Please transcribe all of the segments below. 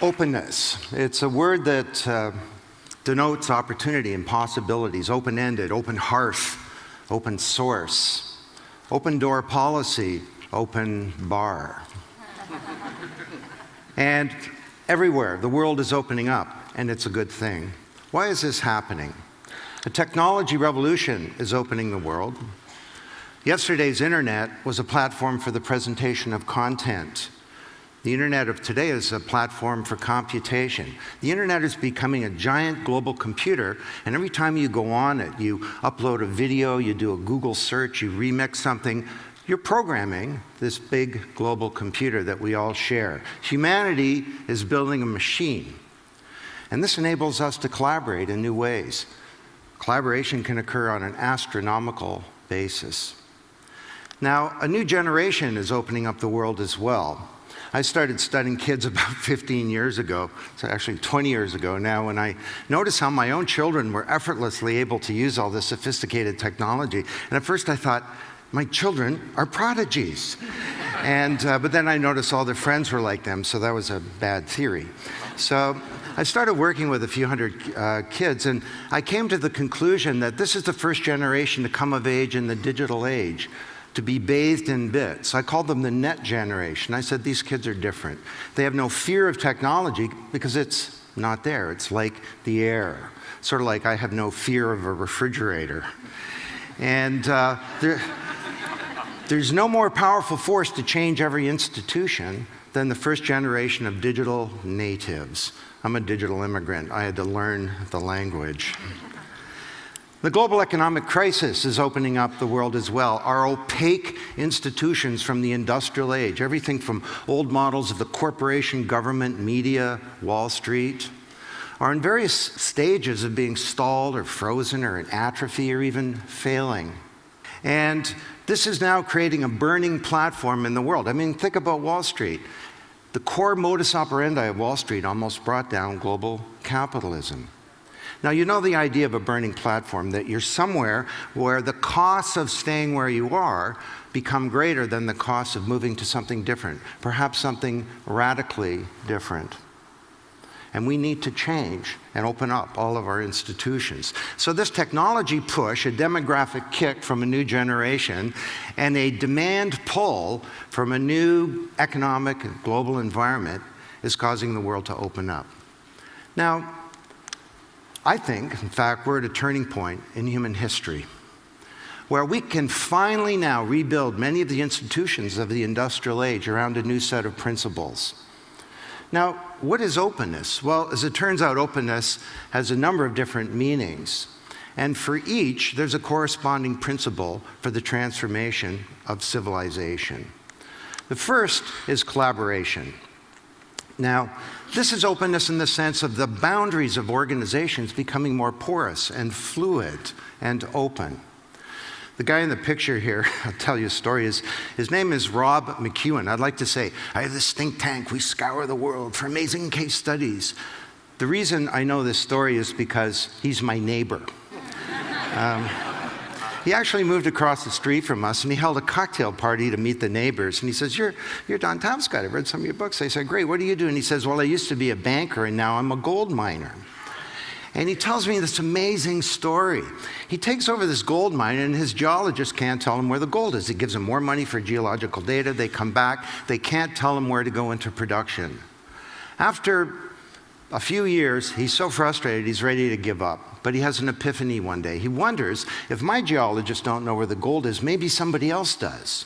Openness. It's a word that denotes opportunity and possibilities. Open-ended, open hearth, open source, open door policy, open bar. And everywhere, the world is opening up, and it's a good thing. Why is this happening? A technology revolution is opening the world. Yesterday's internet was a platform for the presentation of content. The internet of today is a platform for computation. The internet is becoming a giant global computer, and every time you go on it, you upload a video, you do a Google search, you remix something, you're programming this big global computer that we all share. Humanity is building a machine, and this enables us to collaborate in new ways. Collaboration can occur on an astronomical basis. Now, a new generation is opening up the world as well. I started studying kids about 15 years ago, so actually 20 years ago now, and I noticed how my own children were effortlessly able to use all this sophisticated technology. And at first I thought, my children are prodigies. But then I noticed all their friends were like them, so that was a bad theory. So I started working with a few hundred kids, and I came to the conclusion that this is the first generation to come of age in the digital age, to be bathed in bits. I called them the net generation. I said, these kids are different. They have no fear of technology because it's not there. It's like the air. Sort of like I have no fear of a refrigerator. And there's no more powerful force to change every institution than the first generation of digital natives. I'm a digital immigrant. I had to learn the language. The global economic crisis is opening up the world as well. Our opaque institutions from the industrial age, everything from old models of the corporation, government, media, Wall Street, are in various stages of being stalled or frozen or in atrophy or even failing. And this is now creating a burning platform in the world. I mean, think about Wall Street. The core modus operandi of Wall Street almost brought down global capitalism. Now, you know the idea of a burning platform, that you're somewhere where the costs of staying where you are become greater than the costs of moving to something different, perhaps something radically different. And we need to change and open up all of our institutions. So this technology push, a demographic kick from a new generation, and a demand pull from a new economic and global environment is causing the world to open up. Now, I think, in fact, we're at a turning point in human history where we can finally now rebuild many of the institutions of the industrial age around a new set of principles. Now, what is openness? Well, as it turns out, openness has a number of different meanings. And for each, there's a corresponding principle for the transformation of civilization. The first is collaboration. Now, this is openness in the sense of the boundaries of organizations becoming more porous and fluid and open. The guy in the picture here, I'll tell you a story, his name is Rob McEwen. I'd like to say, I have this think tank, we scour the world for amazing case studies. The reason I know this story is because he's my neighbor. He actually moved across the street from us, and he held a cocktail party to meet the neighbors. And he says, you're Don Tapscott. I've read some of your books. I said, great, what do you do? And he says, well, I used to be a banker, and now I'm a gold miner. And he tells me this amazing story. He takes over this gold mine, and his geologist can't tell him where the gold is. He gives them more money for geological data. They come back. They can't tell him where to go into production. After a few years, he's so frustrated, he's ready to give up. But he has an epiphany one day. He wonders, if my geologists don't know where the gold is, maybe somebody else does.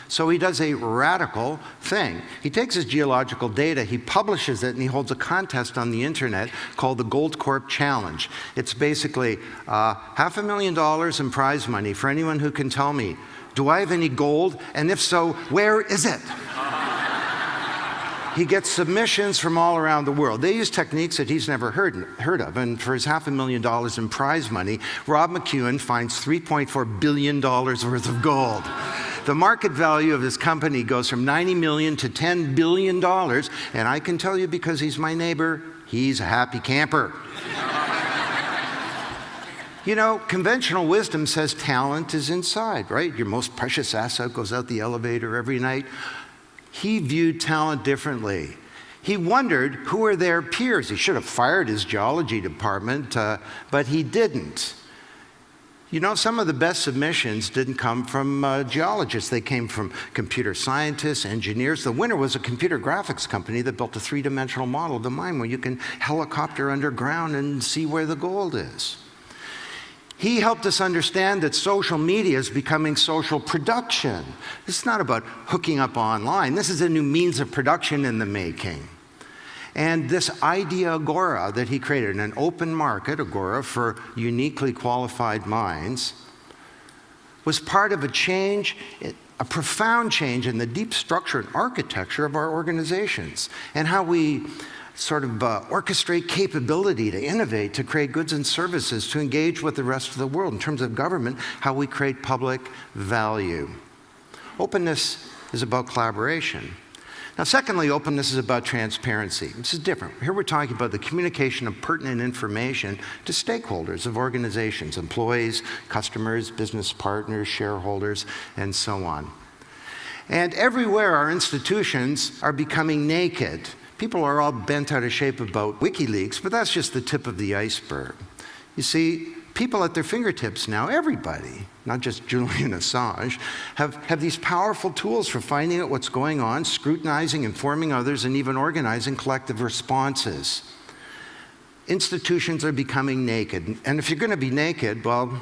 So he does a radical thing. He takes his geological data, he publishes it, and he holds a contest on the internet called the Gold Corp Challenge. It's basically $500,000 in prize money for anyone who can tell me, do I have any gold? And if so, where is it? He gets submissions from all around the world. They use techniques that he's never heard of. And for his $500,000 in prize money, Rob McEwen finds $3.4 billion worth of gold. The market value of his company goes from $90 million to $10 billion, and I can tell you because he's my neighbor, he's a happy camper. You know, conventional wisdom says talent is inside, right? Your most precious asset goes out the elevator every night. He viewed talent differently. He wondered who were their peers. He should have fired his geology department, but he didn't. You know, some of the best submissions didn't come from geologists. They came from computer scientists, engineers. The winner was a computer graphics company that built a three-dimensional model of the mine where you can helicopter underground and see where the gold is. He helped us understand that social media is becoming social production. This is not about hooking up online. This is a new means of production in the making. And this idea agora that he created, an open market agora for uniquely qualified minds, was part of a change, a profound change in the deep structure and architecture of our organizations and how we sort of orchestrate capability to innovate, to create goods and services, to engage with the rest of the world. In terms of government, how we create public value. Openness is about collaboration. Now, secondly, openness is about transparency. This is different. Here we're talking about the communication of pertinent information to stakeholders of organizations, employees, customers, business partners, shareholders, and so on. And everywhere our institutions are becoming naked. People are all bent out of shape about WikiLeaks, but that's just the tip of the iceberg. You see, people at their fingertips now, everybody, not just Julian Assange, have these powerful tools for finding out what's going on, scrutinizing, informing others, and even organizing collective responses. Institutions are becoming naked. And if you're going to be naked, well,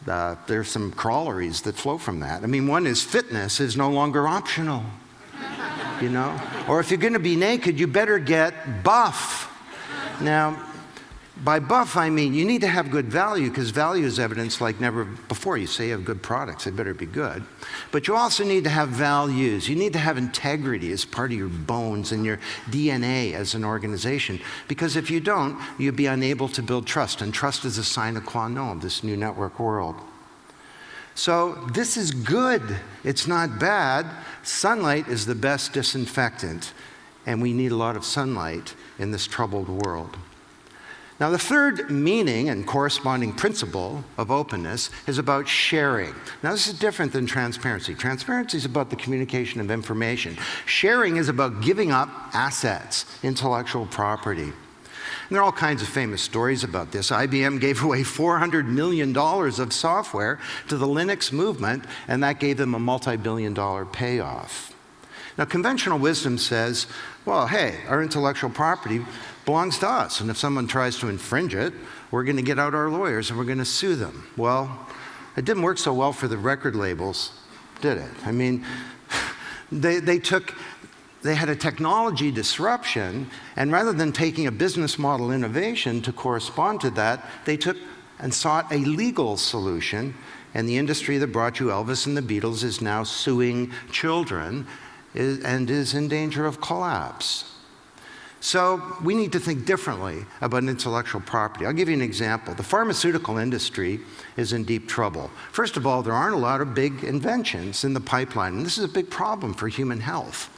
there's some corollaries that flow from that. I mean, one is fitness is no longer optional. You know? Or if you're going to be naked, you better get buff. Now, by buff, I mean you need to have good value, because value is evidence like never before. You say you have good products, they better be good. But you also need to have values. You need to have integrity as part of your bones and your DNA as an organization. Because if you don't, you'll be unable to build trust. And trust is a sine qua non of this new network world. So this is good. It's not bad. Sunlight is the best disinfectant, and we need a lot of sunlight in this troubled world. Now, the third meaning and corresponding principle of openness is about sharing. Now, this is different than transparency. Transparency is about the communication of information. Sharing is about giving up assets, intellectual property. And there are all kinds of famous stories about this. IBM gave away $400 million of software to the Linux movement, and that gave them a multi-billion-dollar payoff. Now, conventional wisdom says, well, hey, our intellectual property belongs to us, and if someone tries to infringe it, we're going to get out our lawyers and we're going to sue them. Well, it didn't work so well for the record labels, did it? I mean, they had a technology disruption, and rather than taking a business model innovation to correspond to that, they took and sought a legal solution, and the industry that brought you Elvis and the Beatles is now suing children and is in danger of collapse. So we need to think differently about intellectual property. I'll give you an example. The pharmaceutical industry is in deep trouble. First of all, there aren't a lot of big inventions in the pipeline, and this is a big problem for human health.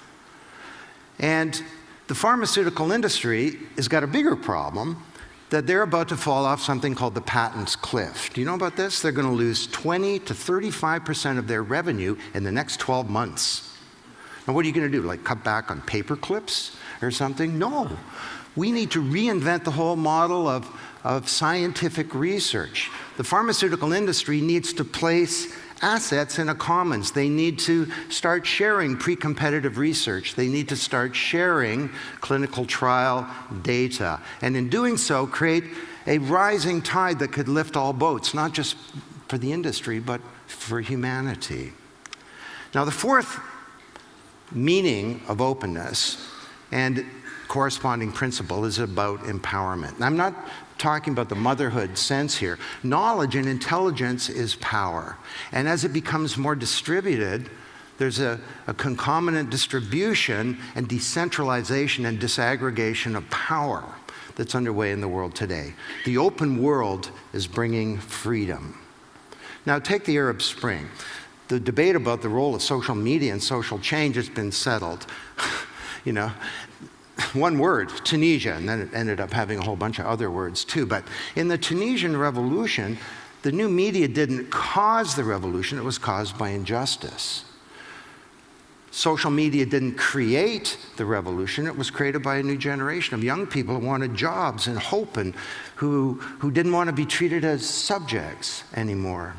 And the pharmaceutical industry has got a bigger problem, that they're about to fall off something called the patents cliff. Do you know about this? They're going to lose 20 to 35% of their revenue in the next 12 months. Now, what are you going to do? Like cut back on paper clips or something? No. We need to reinvent the whole model of scientific research. The pharmaceutical industry needs to place assets in a commons. They need to start sharing pre-competitive research. They need to start sharing clinical trial data. And in doing so, create a rising tide that could lift all boats, not just for the industry, but for humanity. Now, the fourth meaning of openness and corresponding principle is about empowerment. And I'm not talking about the motherhood sense here. Knowledge and intelligence is power. And as it becomes more distributed, there's a concomitant distribution and decentralization and disaggregation of power that's underway in the world today. The open world is bringing freedom. Now, take the Arab Spring. the debate about the role of social media and social change has been settled. You know, one word, Tunisia, and then it ended up having a whole bunch of other words too. But in the Tunisian revolution, the new media didn't cause the revolution, it was caused by injustice. Social media didn't create the revolution, it was created by a new generation of young people who wanted jobs and hope and who didn't want to be treated as subjects anymore.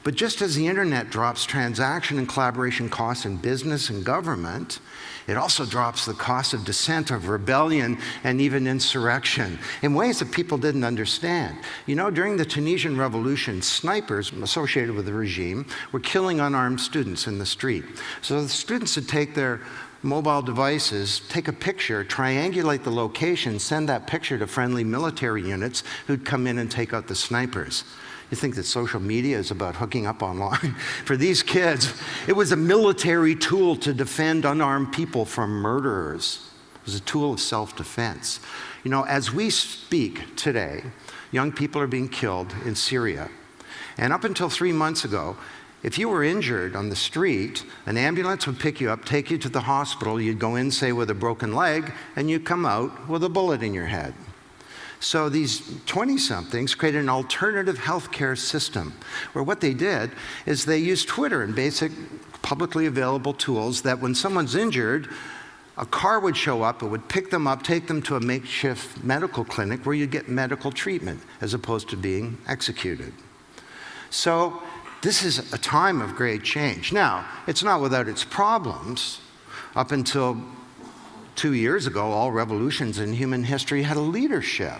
But just as the internet drops transaction and collaboration costs in business and government, it also drops the cost of dissent, of rebellion, and even insurrection in ways that people didn't understand. You know, during the Tunisian Revolution, snipers associated with the regime were killing unarmed students in the street. So the students would take their mobile devices, take a picture, triangulate the location, send that picture to friendly military units who'd come in and take out the snipers. You think that social media is about hooking up online? For these kids, it was a military tool to defend unarmed people from murderers. It was a tool of self-defense. You know, as we speak today, young people are being killed in Syria. And up until 3 months ago, if you were injured on the street, an ambulance would pick you up, take you to the hospital. You'd go in, say, with a broken leg, and you'd come out with a bullet in your head. So these 20-somethings created an alternative healthcare system where what they did is they used Twitter and basic publicly available tools that when someone's injured, a car would show up, it would pick them up, take them to a makeshift medical clinic where you'd get medical treatment as opposed to being executed. So this is a time of great change. Now, it's not without its problems. Up until 2 years ago, all revolutions in human history had a leadership.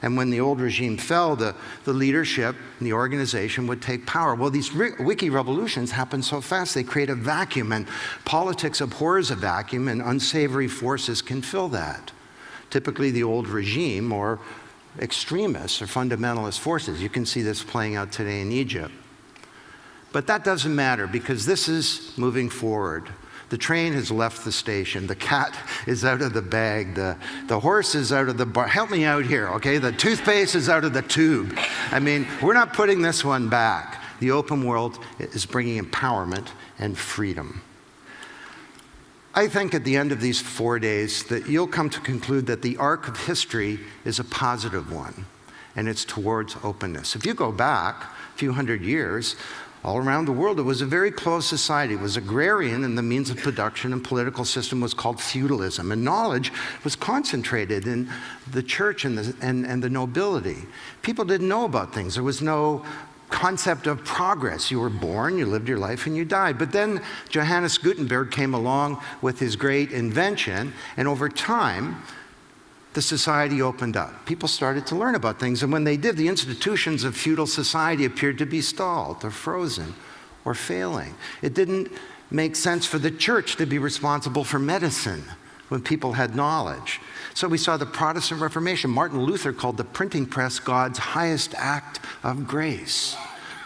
And when the old regime fell, the leadership and the organization would take power. Well, these wiki revolutions happen so fast, they create a vacuum, and politics abhors a vacuum, and unsavory forces can fill that. Typically the old regime or extremists or fundamentalist forces. You can see this playing out today in Egypt. But that doesn't matter because this is moving forward. The train has left the station. The cat is out of the bag. The horse is out of the bar. Help me out here, okay? The toothpaste is out of the tube. I mean, we're not putting this one back. The open world is bringing empowerment and freedom. I think at the end of these 4 days that you'll come to conclude that the arc of history is a positive one, and it's towards openness. If you go back a few hundred years, all around the world, it was a very closed society. It was agrarian, and the means of production and political system was called feudalism. And knowledge was concentrated in the church and the nobility. People didn't know about things. There was no concept of progress. You were born, you lived your life, and you died. But then Johannes Gutenberg came along with his great invention, and over time, the society opened up. People started to learn about things, and when they did, the institutions of feudal society appeared to be stalled or frozen or failing. It didn't make sense for the church to be responsible for medicine when people had knowledge. So we saw the Protestant Reformation. Martin Luther called the printing press God's highest act of grace.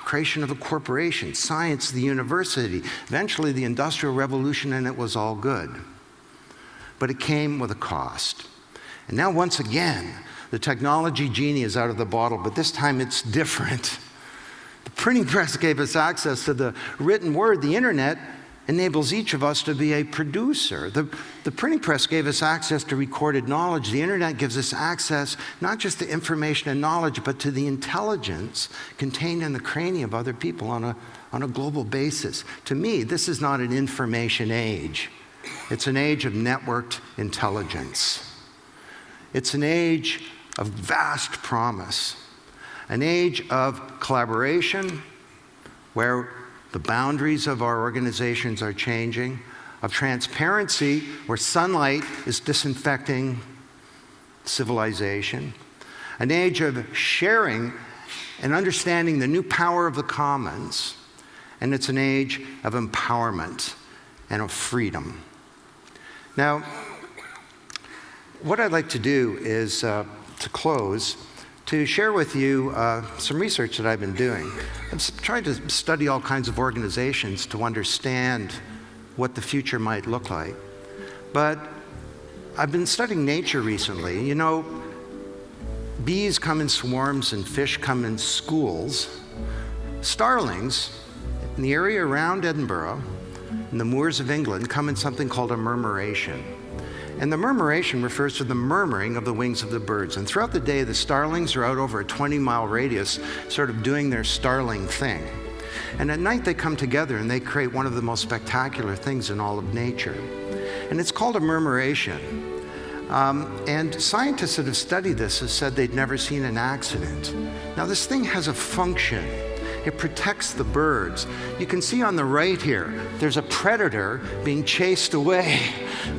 Creation of a corporation, science, the university, eventually the Industrial Revolution, and it was all good. But it came with a cost. And now, once again, the technology genie is out of the bottle, but this time it's different. The printing press gave us access to the written word. The internet enables each of us to be a producer. The printing press gave us access to recorded knowledge. The internet gives us access not just to information and knowledge, but to the intelligence contained in the cranium of other people on a global basis. To me, this is not an information age. It's an age of networked intelligence. It's an age of vast promise, an age of collaboration where the boundaries of our organizations are changing, of transparency where sunlight is disinfecting civilization, an age of sharing and understanding the new power of the commons, and it's an age of empowerment and of freedom. Now, what I'd like to do is, to close, to share with you some research that I've been doing. I've tried to study all kinds of organizations to understand what the future might look like. But I've been studying nature recently. You know, bees come in swarms and fish come in schools. Starlings in the area around Edinburgh, in the moors of England, come in something called a murmuration. And the murmuration refers to the murmuring of the wings of the birds. And throughout the day, the starlings are out over a 20-mile radius, sort of doing their starling thing. And at night, they come together and they create one of the most spectacular things in all of nature. And it's called a murmuration. And scientists that have studied this have said they'd never seen an accident. Now, this thing has a function. It protects the birds. You can see on the right here, there's a predator being chased away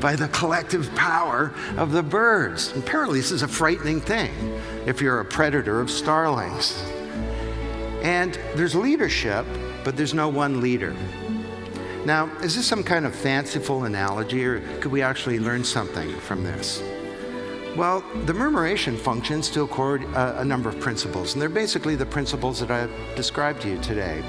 by the collective power of the birds. And apparently this is a frightening thing if you're a predator of starlings. And there's leadership, but there's no one leader. Now, is this some kind of fanciful analogy, or could we actually learn something from this? Well, the murmuration functions to accord a number of principles, and they're basically the principles that I've described to you today.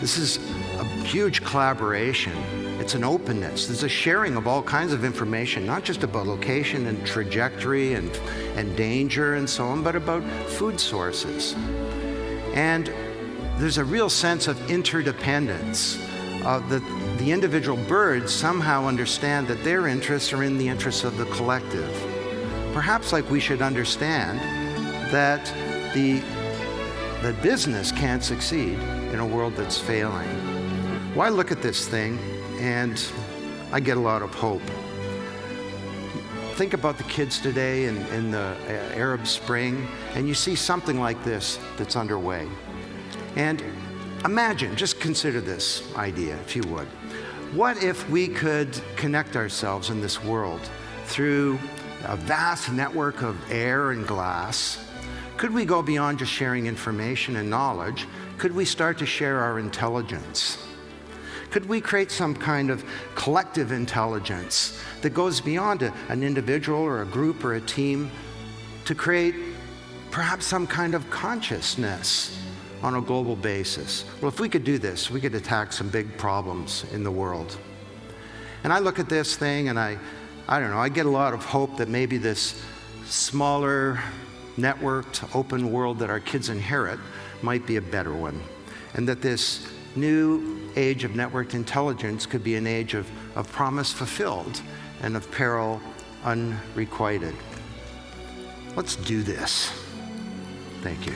This is a huge collaboration. It's an openness. There's a sharing of all kinds of information, not just about location and trajectory and danger and so on, but about food sources. And there's a real sense of interdependence. The individual birds somehow understand that their interests are in the interests of the collective. Perhaps like we should understand that the business can't succeed in a world that's failing. Well, I look at this thing and I get a lot of hope. Think about the kids today in the Arab Spring, and you see something like this that's underway. And imagine, just consider this idea, if you would. What if we could connect ourselves in this world through a vast network of air and glass? Could we go beyond just sharing information and knowledge? Could we start to share our intelligence? Could we create some kind of collective intelligence that goes beyond an individual or a group or a team to create perhaps some kind of consciousness on a global basis? Well, if we could do this, we could attack some big problems in the world. And I look at this thing and I don't know, I get a lot of hope that maybe this smaller, networked, open world that our kids inherit might be a better one. And that this new age of networked intelligence could be an age of promise fulfilled and of peril unrequited. Let's do this. Thank you.